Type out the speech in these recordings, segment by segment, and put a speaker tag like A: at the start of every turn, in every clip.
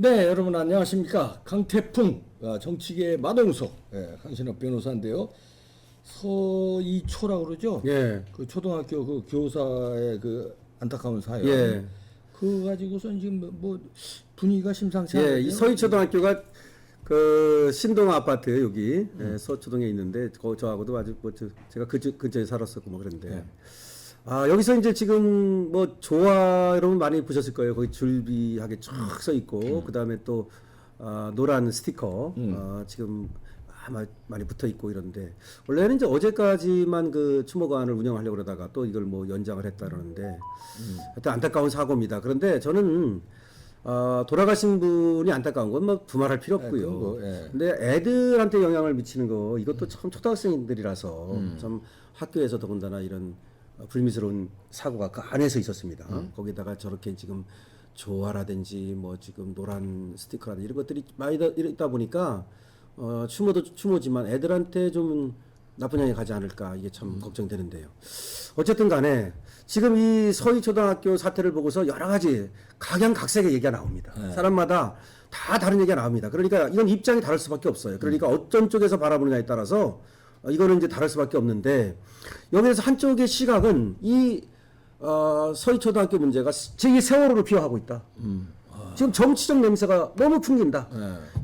A: 네, 여러분 안녕하십니까. 강태풍 정치계 마동석 한신업 변호사인데요. 서이초라고 그러죠.
B: 예.
A: 그 초등학교 그 교사의 그 안타까운 사연.
B: 예.
A: 그거 가지고선 지금 뭐 분위기가 심상치
B: 예,
A: 않아요.
B: 이 서희초등학교가 그 신동 아파트 여기 서초동에 있는데 저하고도 아주 제가 근처에 살았었고 뭐 그런데
A: 예.
B: 여기서 이제 지금 뭐 조화 여러분 많이 보셨을 거예요. 거기 줄비하게 쫙 써 있고 그다음에 또 노란 스티커 지금 많이 붙어 있고 이런데 원래는 이제 어제까지만 그 추모관을 운영하려고 그러다가 또 이걸 뭐 연장을 했다 그러는데 하여튼 안타까운 사고입니다. 그런데 저는 돌아가신 분이 안타까운 건 뭐 두말할 필요 없고요. 근데 애들한테 영향을 미치는 거 이것도 참 초등학생들이라서 참 학교에서 더군다나 이런 불미스러운 사고가 그 안에서 있었습니다. 거기다가 저렇게 지금 조화라든지 뭐 지금 노란 스티커라든지 이런 것들이 많이 있다 보니까 추모도 추모지만 애들한테 좀 나쁜 영향이 가지 않을까 이게 참 걱정되는데요. 어쨌든 간에 지금 이 서희초등학교 사태를 보고서 여러 가지 각양각색의 얘기가 나옵니다. 사람마다 다 다른 얘기가 나옵니다. 그러니까 이건 입장이 다를 수밖에 없어요. 그러니까 어떤 쪽에서 바라보느냐에 따라서 이거는 이제 다를 수밖에 없는데 여기에서 한쪽의 시각은 이 서희초등학교 문제가 제2 세월호를 비화하고 있다. 지금 정치적 냄새가 너무 풍긴다.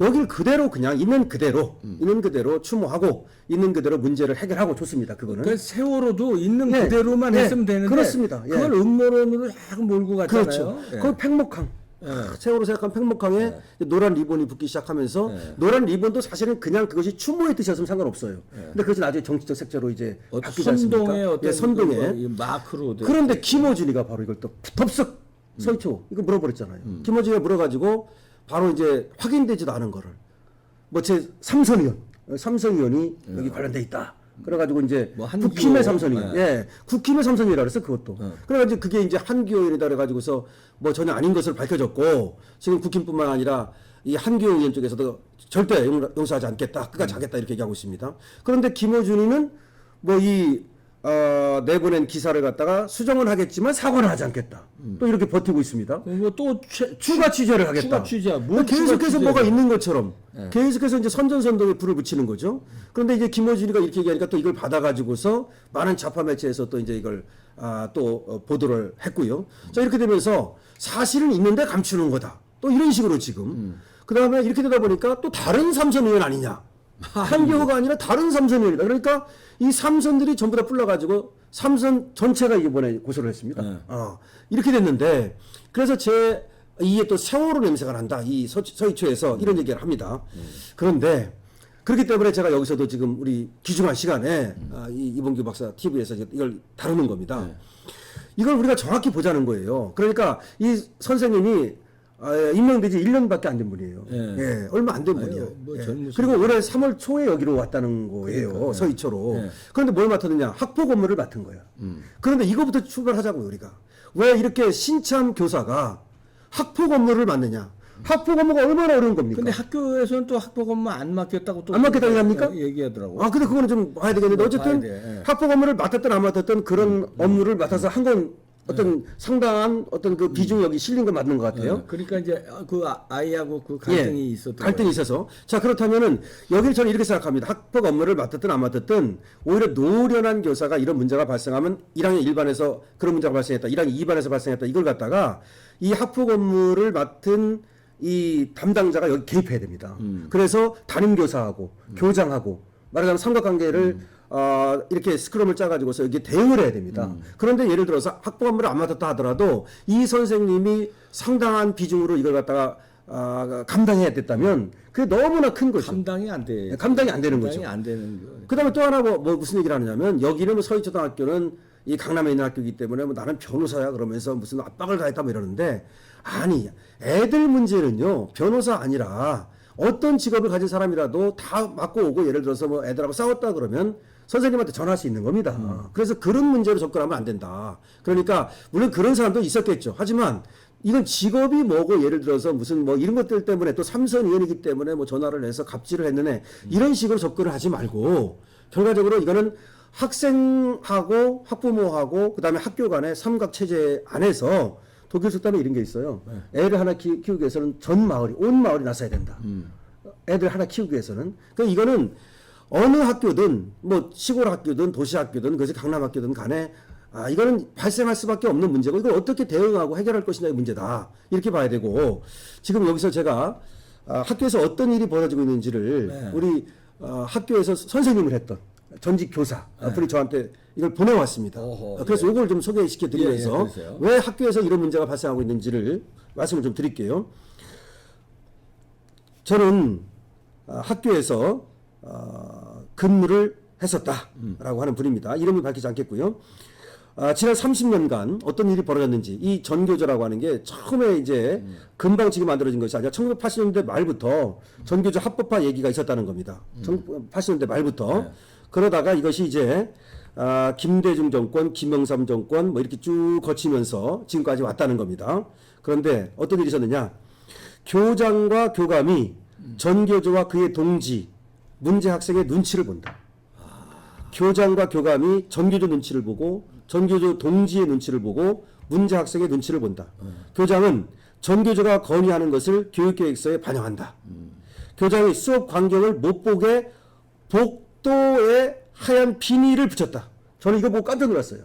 B: 여기를 그대로 그냥 있는 그대로 추모하고 있는 그대로 문제를 해결하고 좋습니다. 그거는.
A: 그러니까 세월호도 있는 그대로만 했으면 되는데
B: 그렇습니다.
A: 그걸 음모론으로 약 몰고 갔잖아요.
B: 그렇죠. 그 팽목항. 세월호 생각한 팽목항에 노란 리본이 붙기 시작하면서 노란 리본도 사실은 그냥 그것이 추모의 뜻이었으면 상관없어요. 근데 그것이 나중에 정치적 색채로 이제 바뀌지 않습니까?
A: 선동의 어떤
B: 선동에
A: 마크로.
B: 그런데 김어준이가 바로 이걸 또 덥석 서희초 이거 물어버렸잖아요. 김어준이가 물어가지고 바로 이제 확인되지도 않은 거를 뭐 제 삼선 의원이 여기 관련돼 있다. 그래가지고 이제
A: 뭐
B: 국힘의 삼선의원, 국힘의 삼선의원이라 그랬어 그것도. 그래가지고 그게 이제 한기호 의원이다 그래가지고서 뭐 전혀 아닌 것을 밝혀졌고 지금 국힘뿐만 아니라 이 한기호 의원 쪽에서도 절대 용서하지 않겠다, 끝까지 하겠다 이렇게 얘기하고 있습니다. 그런데 김어준이는 뭐 이 내보낸 기사를 갖다가 수정은 하겠지만 사과는 하지 않겠다. 또 이렇게 버티고 있습니다.
A: 뭐또
B: 추가 취재를 하겠다.
A: 추가 취재.
B: 계속해서 뭐가 있는 것처럼 계속해서 이제 선전선동에 불을 붙이는 거죠. 그런데 이제 김어준이가 이렇게 얘기하니까 또 이걸 받아가지고서 많은 좌파 매체에서 또 이제 이걸 또 보도를 했고요. 자 이렇게 되면서 사실은 있는데 감추는 거다. 또 이런 식으로 지금. 그 다음에 이렇게 되다 보니까 또 다른 삼선 의원 아니냐. 한기호가 아니라 다른 삼선 의원이다. 그러니까 이 삼선들이 전부 다 불러가지고 삼선 전체가 이번에 고소를 했습니다. 이렇게 됐는데 그래서 이게 또 세월호 냄새가 난다. 이 서희초에서 이런 얘기를 합니다. 그런데 그렇기 때문에 제가 여기서도 지금 우리 귀중한 시간에 이봉규 박사 TV에서 이걸 다루는 겁니다. 이걸 우리가 정확히 보자는 거예요. 그러니까 이 선생님이 임명되지 1년밖에 안 된 분이에요. 얼마 안 된 분이에요. 그리고 올해 3월 초에 여기로 왔다는 거예요. 서희초로. 그런데 뭘 맡았느냐? 학폭 업무를 맡은 거야. 그런데 이거부터 출발하자고요, 우리가. 왜 이렇게 신참 교사가 학폭 업무를 맡느냐? 학폭 업무가 얼마나 어려운 겁니까?
A: 근데 학교에서는 또 학폭 업무 안 맡겼다고 또
B: 안 맡겼다고 합니까?
A: 얘기하더라고.
B: 근데 그거는 좀 봐야 되겠는데 어쨌든 학폭 업무를 맡았든 안 맡았든 그런 업무를 맡아서 한 건 어떤 상당한 어떤 그 비중이 여기 실린 거 맞는 것 같아요.
A: 그러니까 이제 그 아이하고 그 갈등이 있었던
B: 갈등이 있어서. 자, 그렇다면은 여기를 저는 이렇게 생각합니다. 학폭 업무를 맡았든 안 맡았든 오히려 노련한 교사가 이런 문제가 발생하면 1학년 1반에서 그런 문제가 발생했다. 1학년 2반에서 발생했다. 이걸 갖다가 이 학폭 업무를 맡은 이 담당자가 여기 개입해야 됩니다. 그래서 담임교사하고 교장하고 말하자면 삼각관계를 이렇게 스크럼을 짜가지고서 여기 대응을 해야 됩니다. 그런데 예를 들어서 학폭 업무를 안 맡았다 하더라도 이 선생님이 상당한 비중으로 이걸 갖다가 감당해야 됐다면 그게 너무나 큰 거죠.
A: 감당이 안 돼.
B: 감당이 안 되는 거죠.
A: 안 되는 거.
B: 그다음에 또 하나 뭐 무슨 얘기를 하느냐면 여기는 뭐 서희초등학교는 이 강남에 있는 학교이기 때문에 뭐 나는 변호사야 그러면서 무슨 압박을 가했다 뭐 이러는데 아니 애들 문제는요 변호사 아니라 어떤 직업을 가진 사람이라도 다 맞고 오고 예를 들어서 뭐 애들하고 싸웠다 그러면 선생님한테 전화할 수 있는 겁니다. 그래서 그런 문제로 접근하면 안 된다. 그러니까 물론 그런 사람도 있었겠죠. 하지만 이건 직업이 뭐고 예를 들어서 무슨 뭐 이런 것들 때문에 또 삼선 의원이기 때문에 뭐 전화를 해서 갑질을 했느냐 이런 식으로 접근을 하지 말고 결과적으로 이거는 학생하고 학부모하고 그다음에 학교 간의 삼각 체제 안에서 독일 속담에 이런 게 있어요. 애를 하나 키우기 위해서는 전 마을이 온 마을이 나서야 된다. 애들 하나 키우기 위해서는. 그러니까 이거는 어느 학교든 뭐 시골 학교든 도시 학교든 그것이 강남 학교든 간에 이거는 발생할 수밖에 없는 문제고 이걸 어떻게 대응하고 해결할 것이냐의 문제다. 이렇게 봐야 되고 지금 여기서 제가 학교에서 어떤 일이 벌어지고 있는지를
A: 네.
B: 우리 학교에서 선생님을 했던 전직 교사 분이 저한테 이걸 보내왔습니다.
A: 어허,
B: 그래서 이걸 좀 소개시켜 드리면서
A: 그러세요.
B: 왜 학교에서 이런 문제가 발생하고 있는지를 말씀을 좀 드릴게요. 저는 학교에서 근무를 했었다라고 하는 분입니다. 이름을 밝히지 않겠고요. 지난 30년간 어떤 일이 벌어졌는지 이 전교조라고 하는 게 처음에 이제 금방 지금 만들어진 것이 아니라 1980년대 말부터 전교조 합법화 얘기가 있었다는 겁니다. 1980년대 말부터 그러다가 이것이 이제 김대중 정권, 김영삼 정권 뭐 이렇게 쭉 거치면서 지금까지 왔다는 겁니다. 그런데 어떤 일이 있었느냐? 교장과 교감이 전교조와 그의 동지 문제 학생의 눈치를 본다. 교장과 교감이 전교조 눈치를 보고 전교조 동지의 눈치를 보고 문제 학생의 눈치를 본다. 교장은 전교조가 건의하는 것을 교육계획서에 반영한다. 교장이 수업 광경을 못 보게 복도에 하얀 비닐을 붙였다. 저는 이거 보고 깜짝 놀랐어요.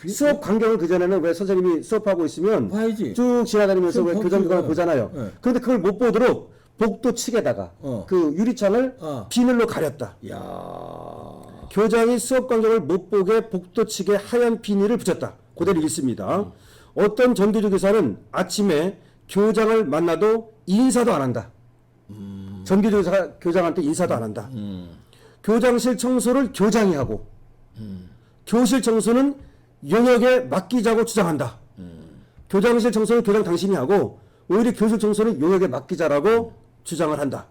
B: 수업 광경을 그전에는 왜 선생님이 수업하고 있으면
A: 봐야지.
B: 쭉 지나다니면서 왜 교장 교감을
A: 네.
B: 보잖아요.
A: 네.
B: 그런데 그걸 못 보도록 복도 측에다가 그 유리창을 비닐로 가렸다.
A: 야.
B: 교장이 수업 광경을 못 보게 복도 측에 하얀 비닐을 붙였다. 그대로 읽습니다. 어떤 전교조 교사는 아침에 교장을 만나도 인사도 안 한다. 전교조 교사가 교장한테 인사도 안 한다. 교장실 청소를 교장이 하고 교실 청소는 용역에 맡기자고 주장한다. 교장실 청소는 교장 당신이 하고 오히려 교실 청소는 용역에 맡기자라고 주장을 한다.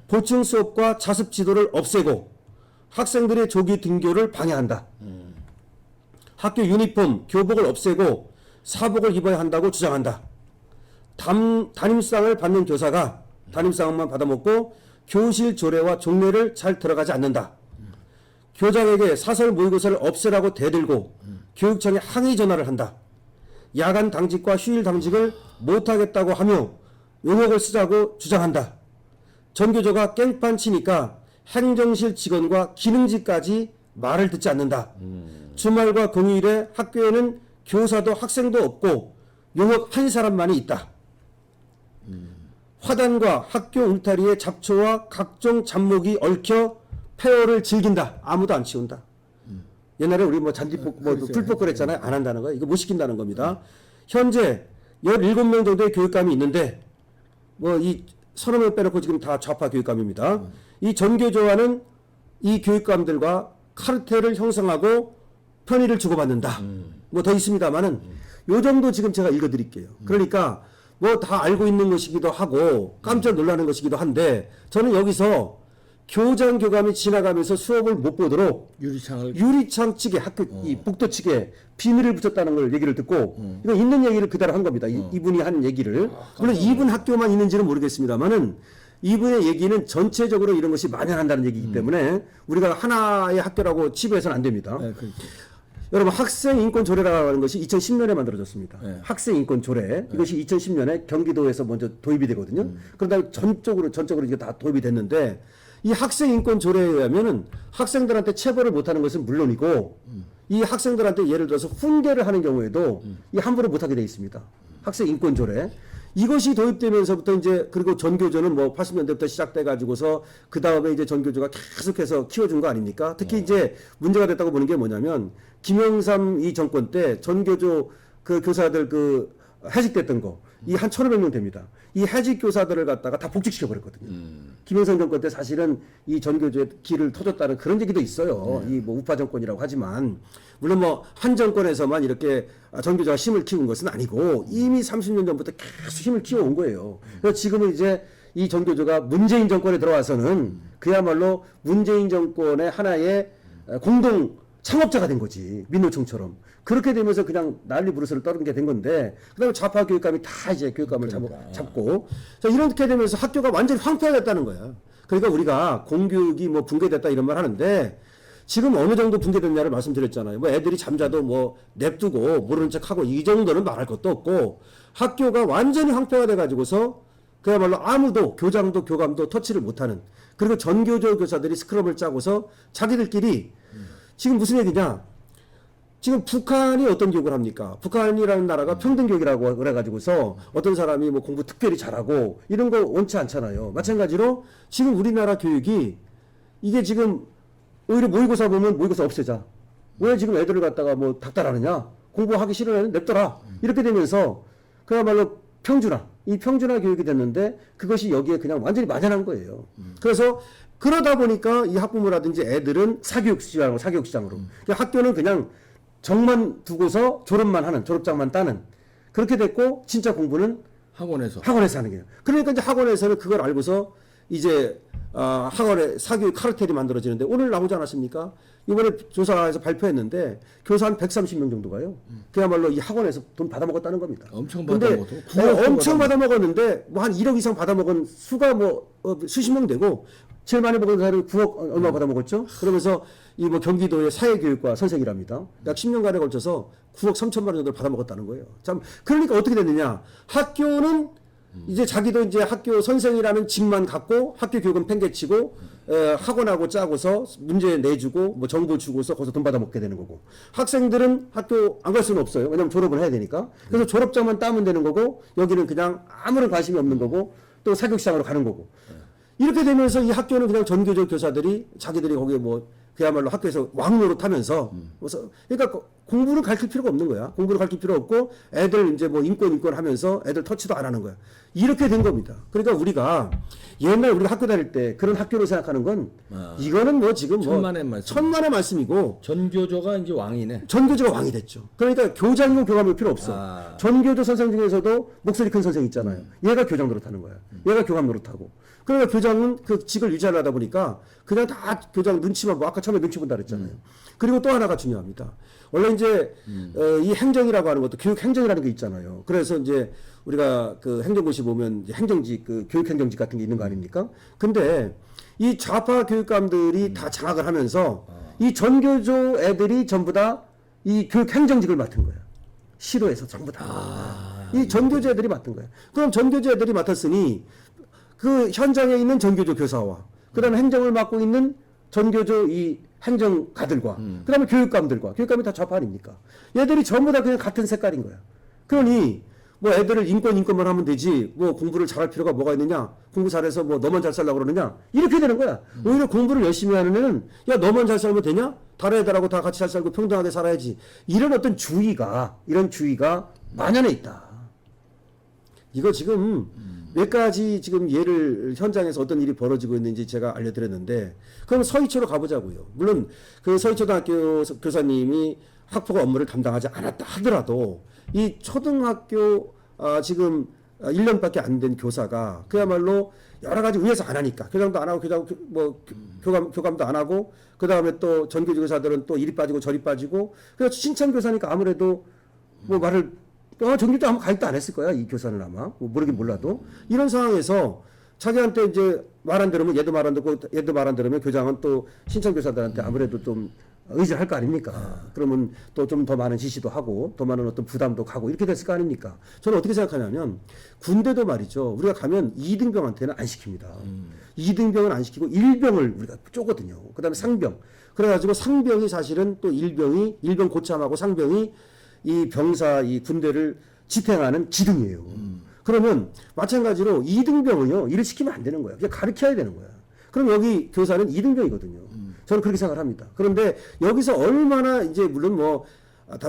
B: 보충 수업과 자습 지도를 없애고 학생들의 조기 등교를 방해한다. 학교 유니폼, 교복을 없애고 사복을 입어야 한다고 주장한다. 담임상을 받는 교사가 담임상만 받아먹고 교실 조례와 종례를 잘 들어가지 않는다. 교장에게 사설 모의고사를 없애라고 대들고 교육청에 항의 전화를 한다. 야간 당직과 휴일 당직을 못하겠다고 하며 용역을 쓰자고 주장한다. 전교조가 깽판 치니까 행정실 직원과 기능직까지 말을 듣지 않는다. 주말과 공휴일에 학교에는 교사도 학생도 없고 용역 한 사람만이 있다. 화단과 학교 울타리에 잡초와 각종 잡목이 얽혀 폐허를 즐긴다. 아무도 안 치운다. 옛날에 우리 뭐 잔디폭, 뭐 풀폭 그랬잖아요. 안 한다는 거예요. 이거 못 시킨다는 겁니다. 현재 17명 정도의 교육감이 있는데 뭐 이 30명 빼놓고 지금 다 좌파 교육감입니다. 이 전교조와는 이 교육감들과 카르텔을 형성하고 편의를 주고받는다. 뭐 더 있습니다만은 요 정도 지금 제가 읽어드릴게요. 그러니까 뭐 다 알고 있는 것이기도 하고 깜짝 놀라는 것이기도 한데 저는 여기서 교장 교감이 지나가면서 수업을 못 보도록 유리창 측에 학교 이 복도 측에 비밀을 붙였다는 걸 얘기를 듣고 이거 있는 얘기를 그대로 한 겁니다. 이분이 한 얘기를 물론 이분 학교만 있는지는 모르겠습니다만은 이분의 얘기는 전체적으로 이런 것이 만연한다는 얘기이기 때문에 우리가 하나의 학교라고 치부해서는 안 됩니다.
A: 네, 그렇죠.
B: 여러분 학생 인권 조례라고 하는 것이 2010년에 만들어졌습니다.
A: 네.
B: 학생 인권 조례 이것이 2010년에 경기도에서 먼저 도입이 되거든요. 그러다 전적으로 이게 다 도입이 됐는데 이 학생 인권 조례에 의하면은 학생들한테 체벌을 못하는 것은 물론이고 이 학생들한테 예를 들어서 훈계를 하는 경우에도 이 함부로 못하게 돼 있습니다. 학생 인권 조례. 이것이 도입되면서부터 이제 그리고 전교조는 뭐 80년대부터 시작돼 가지고서 그 다음에 이제 전교조가 계속해서 키워준 거 아닙니까? 특히 이제 문제가 됐다고 보는 게 뭐냐면 김영삼 이 정권 때 전교조 그 교사들 그 해직됐던 거 이 한 1,500명 됩니다. 이 해직 교사들을 갖다가 다 복직시켜 버렸거든요. 김영삼 정권 때 사실은 이 전교조의 길을 터줬다는 그런 얘기도 있어요. 이 뭐 우파 정권이라고 하지만 물론 뭐 한 정권에서만 이렇게 전교조가 힘을 키운 것은 아니고 이미 30년 전부터 계속 힘을 키워온 거예요. 그래서 지금은 이제 이 전교조가 문재인 정권에 들어와서는 그야말로 문재인 정권의 하나의 공동 창업자가 된 거지. 민노총처럼. 그렇게 되면서 그냥 난리 부르스를 떠는 게 된 건데 그다음에 좌파 교육감이 다 이제 교육감을 잡고 자, 이렇게 되면서 학교가 완전히 황폐화됐다는 거야. 그러니까 우리가 공교육이 뭐 붕괴됐다 이런 말 하는데 지금 어느 정도 붕괴됐냐를 말씀드렸잖아요. 뭐 애들이 잠자도 뭐 냅두고 모르는 척하고 이 정도는 말할 것도 없고 학교가 완전히 황폐화 돼가지고서 그야말로 아무도 교장도 교감도 터치를 못하는 그리고 전교조 교사들이 스크럼을 짜고서 자기들끼리 지금 무슨 얘기냐? 지금 북한이 어떤 교육을 합니까? 북한이라는 나라가 평등교육이라고 그래가지고서 어떤 사람이 뭐 공부 특별히 잘하고 이런 거 원치 않잖아요. 마찬가지로 지금 우리나라 교육이 이게 지금 오히려 모의고사 보면 모의고사 없애자. 왜 지금 애들을 갖다가 뭐 닥달하느냐? 공부하기 싫으면 냅둬라. 이렇게 되면서 그야말로 이 평준화 교육이 됐는데 그것이 여기에 그냥 완전히 만연한 거예요. 그래서 그러다 보니까 이 학부모라든지 애들은 사교육시장으로. 그러니까 학교는 그냥 정만 두고서 졸업장만 따는 그렇게 됐고 진짜 공부는
A: 학원에서
B: 하는 거예요. 그러니까 이제 학원에서는 그걸 알고서 이제 학원에 사교육 카르텔이 만들어지는데 오늘 나오지 않았습니까? 이번에 조사에서 발표했는데 교사 한 130명 정도가요. 그야말로 이 학원에서 돈 받아먹었다는 겁니다.
A: 엄청
B: 근데
A: 받아먹었고
B: 엄청 받아먹었는데 뭐 한 1억 이상 받아먹은 수가 뭐 수십 명 되고 제일 많이 먹은 사람이 9억 얼마 받아먹었죠. 그러면서 이 뭐 경기도의 사회교육과 선생이랍니다. 약 10년간에 걸쳐서 9억 3천만 원 정도를 받아먹었다는 거예요. 참 그러니까 어떻게 됐느냐? 학교는 이제 자기도 이제 학교 선생이라는 직만 갖고 학교 교육은 팽개치고 학원하고 짜고서 문제 내주고 뭐 정보 주고서 거기서 돈 받아먹게 되는 거고 학생들은 학교 안 갈 수는 없어요. 왜냐면 졸업을 해야 되니까. 그래서 졸업장만 따면 되는 거고 여기는 그냥 아무런 관심이 없는 거고 또 사교육시장으로 가는 거고 이렇게 되면서 이 학교는 그냥 전교조 교사들이 자기들이 거기에 뭐 그야말로 학교에서 왕노릇하면서 그러니까 공부를 가르칠 필요가 없는 거야. 공부를 가르칠 필요 없고 애들 이제 뭐 인권 하면서 애들 터치도 안 하는 거야. 이렇게 된 겁니다. 그러니까 우리가 옛날 우리가 학교 다닐 때 그런 학교로 생각하는 건 이거는 뭐 지금 천만의 말씀이고
A: 전교조가 이제 왕이네.
B: 전교조가 왕이 됐죠. 그러니까 교장이고 교감이 필요 없어. 전교조 선생 중에서도 목소리 큰 선생 있잖아요. 얘가 교장 노릇하는 거야. 얘가 교감 노릇하고. 그러니까 교장은 그 직을 유지하려다 보니까 그냥 다 교장 눈치만 보고 아까 처음에 눈치 본다 그랬잖아요. 그리고 또 하나가 중요합니다. 원래 이제 이 행정이라고 하는 것도 교육 행정이라는 게 있잖아요. 그래서 이제 우리가 그 행정고시 보면 이제 행정직 그 교육 행정직 같은 게 있는 거 아닙니까? 근데 이 좌파 교육감들이 다 장악을 하면서 이 전교조 애들이 전부 다 이 교육 행정직을 맡은 거예요. 시도에서 전부 다. 이 전교조 애들이 맡은 거예요. 그럼 전교조 애들이 맡았으니 그 현장에 있는 전교조 교사와 그다음에 행정을 맡고 있는 전교조 이 행정가들과 그다음에 교육감이 다 좌파 아닙니까? 얘들이 전부 다 그냥 같은 색깔인 거야. 그러니 뭐 애들을 인권만 하면 되지 뭐 공부를 잘할 필요가 뭐가 있느냐? 공부 잘해서 뭐 너만 잘 살라고 그러느냐? 이렇게 되는 거야. 오히려 공부를 열심히 하는 애는 야 너만 잘 살면 되냐? 다른 애들하고 다 같이 잘 살고 평등하게 살아야지. 이런 어떤 주의가 만연해 있다. 이거 지금 몇 가지 지금 예를 현장에서 어떤 일이 벌어지고 있는지 제가 알려드렸는데 그럼 서희초로 가보자고요. 물론 그 서희초등학교 교사님이 학폭 업무를 담당하지 않았다 하더라도 이 초등학교 지금 1년밖에 안 된 교사가 그야말로 여러 가지 위에서 안 하니까 교장도 안 하고 교감도 안 하고 그 다음에 또 전교조 교사들은 또 이리 빠지고 저리 빠지고 그래서 신참 교사니까 아무래도 뭐 말을 전교조 아마 가입도 안 했을 거야 이 교사는 아마 뭐 모르긴 몰라도 이런 상황에서 자기한테 이제 말 안 들으면 얘도 말 안 듣고 얘도 말 안 들으면 교장은 또 신참 교사들한테 아무래도 좀 의지를 할 거 아닙니까? 그러면 또 좀 더 많은 지시도 하고 더 많은 어떤 부담도 가고 이렇게 됐을 거 아닙니까? 저는 어떻게 생각하냐면 군대도 말이죠. 우리가 가면 2등병한테는 안 시킵니다. 2등병은 안 시키고 1병을 우리가 쪼거든요. 그 다음에 상병. 그래가지고 상병이 사실은 또 1병 고참하고 상병이 이 병사 이 군대를 지탱하는 기둥이에요. 그러면 마찬가지로 2등병은요 일을 시키면 안 되는 거야. 그냥 가르쳐야 되는 거야. 그럼 여기 교사는 2등병이거든요. 저는 그렇게 생각을 합니다. 그런데 여기서 얼마나 이제 물론 뭐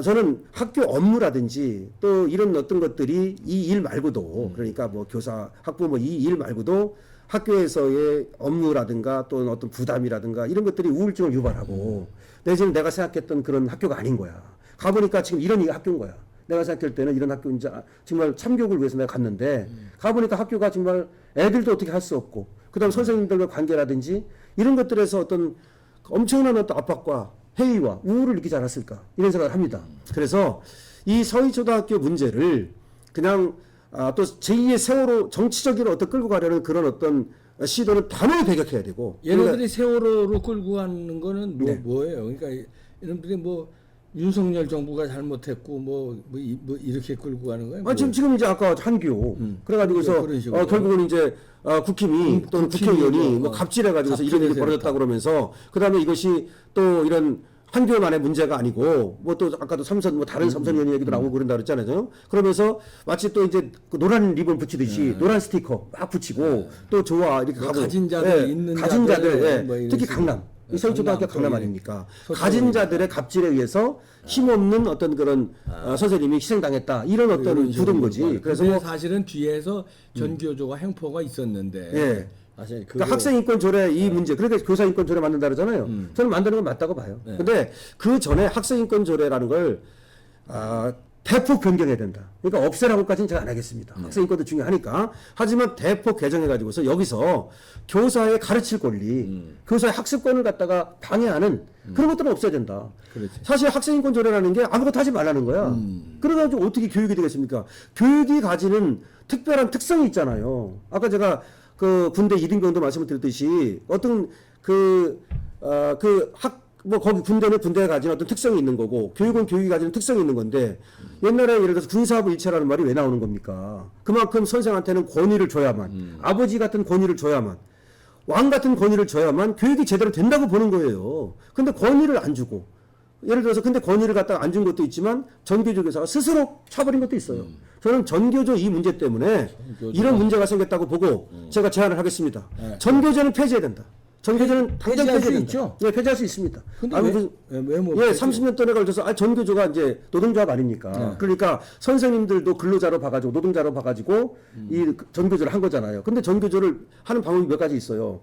B: 저는 학교 업무라든지 또 이런 어떤 것들이 이 일 말고도 그러니까 뭐 교사 학부모 이 일 말고도 학교에서의 업무라든가 또는 어떤 부담이라든가 이런 것들이 우울증을 유발하고 내지는 내가 생각했던 그런 학교가 아닌 거야. 가보니까 지금 이런 학교인 거야. 내가 생각할 때는 이런 학교 이제 정말 참교육을 위해서 내가 갔는데 가보니까 학교가 정말 애들도 어떻게 할 수 없고 그다음 선생님들과 관계라든지 이런 것들에서 어떤 엄청난 어떤 압박과 회의와 우울을 느끼지 않았을까 이런 생각을 합니다. 그래서 이 서희초등학교 문제를 그냥 또 제2의 세월호 정치적인 어떤 끌고 가려는 그런 어떤 시도는 단호히 배격해야 되고.
A: 얘네들이 세월호로 끌고 가는 거는
B: 네.
A: 뭐예요? 그러니까 이놈들이 뭐 윤석열 정부가 잘못했고 이렇게 끌고 가는 거예요?
B: 지금 이제 아까 한교 그래가지고서
A: 그런 식으로.
B: 결국은 이제 국힘이 또는 국회의원이 뭐
A: 어.
B: 갑질해가지고서 이런 일이
A: 갑질해서
B: 벌어졌다 그러면서 그다음에 이것이 또 이런 한교만의 문제가 아니고 뭐 또 아까도 삼선 뭐 다른 삼선 의원 얘기도 나오고 그런다 그랬잖아요. 그러면서 마치 또 이제 그 노란 리본 붙이듯이 노란 스티커 막 붙이고 또 좋아 이렇게
A: 뭐
B: 가고
A: 가진 자들, 있는
B: 가진 자들
A: 자들,
B: 예.
A: 뭐 이런
B: 특히
A: 식으로.
B: 강남 서울초등학교 강남
A: 거기.
B: 아닙니까?
A: 서초동이니까.
B: 가진 자들의 갑질에 의해서 힘없는 어떤 그런 선생님이 희생당했다 이런 어떤 부른 거지. 그래서
A: 근데
B: 뭐
A: 사실은 뒤에서 전교조가 행포가 있었는데
B: 예.
A: 사실
B: 그러니까 학생인권 조례 이 문제, 그러니까 교사인권 조례 만든다 그러잖아요. 저는 만드는 건 맞다고 봐요. 근데 그 전에 학생인권 조례라는 걸 대폭 변경해야 된다. 그러니까 없애라고까지는 제가 안 하겠습니다. 학생인권도 중요하니까. 하지만 대폭 개정해가지고서 여기서 교사의 가르칠 권리, 교사의 학습권을 갖다가 방해하는 그런 것들은 없어야 된다.
A: 그렇지.
B: 사실 학생인권 조례라는 게 아무것도 하지 말라는 거야. 그래가지고 어떻게 교육이 되겠습니까? 교육이 가지는 특별한 특성이 있잖아요. 아까 제가 그 군대 1인병도 말씀을 드렸듯이 어떤 뭐 거기 군대는 군대가 가진 어떤 특성이 있는 거고 교육은 교육이 가지는 특성이 있는 건데 옛날에 예를 들어서 군사부 일체라는 말이 왜 나오는 겁니까? 그만큼 선생한테는 권위를 줘야만 아버지 같은 권위를 줘야만 왕 같은 권위를 줘야만 교육이 제대로 된다고 보는 거예요. 근데 권위를 안 주고 예를 들어서 근데 권위를 갖다가 안 준 것도 있지만 전교조 교사가 스스로 쳐버린 것도 있어요. 저는 전교조 이 문제 때문에 이런 문제가 생겼다고 보고 제가 제안을 하겠습니다. 전교조는 폐지해야 된다. 전교조는 당장
A: 폐지할 수
B: 폐지해야
A: 있죠?
B: 된다. 네, 폐지할 수 있습니다.
A: 근데
B: 아무튼
A: 왜 못
B: 예,
A: 폐지?
B: 30년 동안에 걸쳐서 전교조가 이제 노동조합 아닙니까? 그러니까 선생님들도 근로자로 봐가지고 노동자로 봐가지고 이 전교조를 한 거잖아요. 근데 전교조를 하는 방법이 몇 가지 있어요.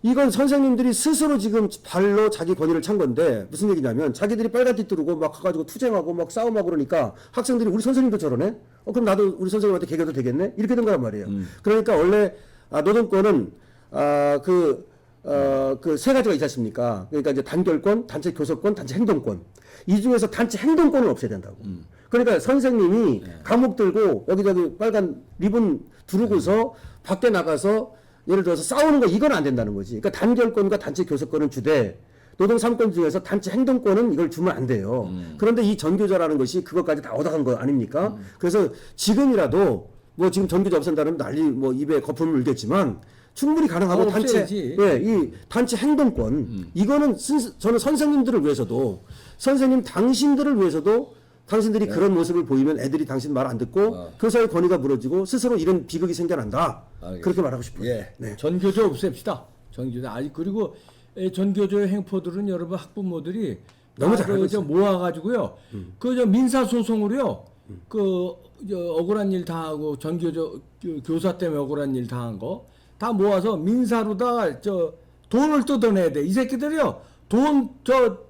B: 이건 선생님들이 스스로 지금 발로 자기 권위를 찬 건데 무슨 얘기냐면 자기들이 빨간띠 뚜르고 막 가가지고 투쟁하고 막 싸움하고 그러니까 학생들이 우리 선생님도 저러네? 그럼 나도 우리 선생님한테 개겨도 되겠네? 이렇게 된 거란 말이에요. 그러니까 원래 노동권은 그 세 가지가 있지 않습니까? 그러니까 이제 단결권, 단체 교섭권, 단체 행동권. 이 중에서 단체 행동권을 없애야 된다고. 그러니까 선생님이 감옥 들고 여기저기 빨간 리본 두르고서 밖에 나가서 예를 들어서 싸우는 거 이건 안 된다는 거지. 그러니까 단결권과 단체 교섭권은 주되 노동 3권 중에서 단체 행동권은 이걸 주면 안 돼요. 그런데 이 전교조라는 것이 그것까지 다 얻어간 거 아닙니까? 그래서 지금이라도 뭐 지금 전교조 없앤다는 난리 뭐 입에 거품을 물겠지만 충분히 가능하고 단체
A: 없애야지.
B: 이 단체 행동권 이거는 저는 선생님들을 위해서도 선생님 당신들을 위해서도 당신들이 그런 모습을 보이면 애들이 당신 말 안 듣고 교사의 권위가 무너지고 스스로 이런 비극이 생겨난다.
A: 알겠습니다.
B: 그렇게 말하고 싶어요.
A: 예.
B: 네.
A: 전교조 없앱시다. 전교조. 그리고 전교조의 행포들은 여러분 학부모들이
B: 너무 잘하고
A: 저 모아가지고요. 저 민사 소송으로요. 억울한 일 당하고 전교조 교사 때문에 억울한 일 당한 거 다 모아서 민사로다 돈을 뜯어내야 돼. 이 새끼들이요. 돈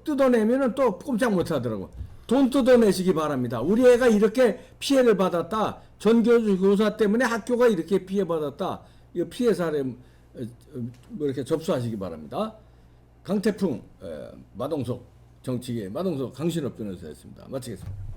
A: 뜯어내면은 또 꼼짝 못 하더라고. 돈 뜯어내시기 바랍니다. 우리 애가 이렇게 피해를 받았다. 전교조 교사 때문에 학교가 이렇게 피해받았다. 이 피해 사례 뭐 이렇게 접수하시기 바랍니다. 강태풍, 마동석 정치계 마동석 강신업 변호사였습니다. 마치겠습니다.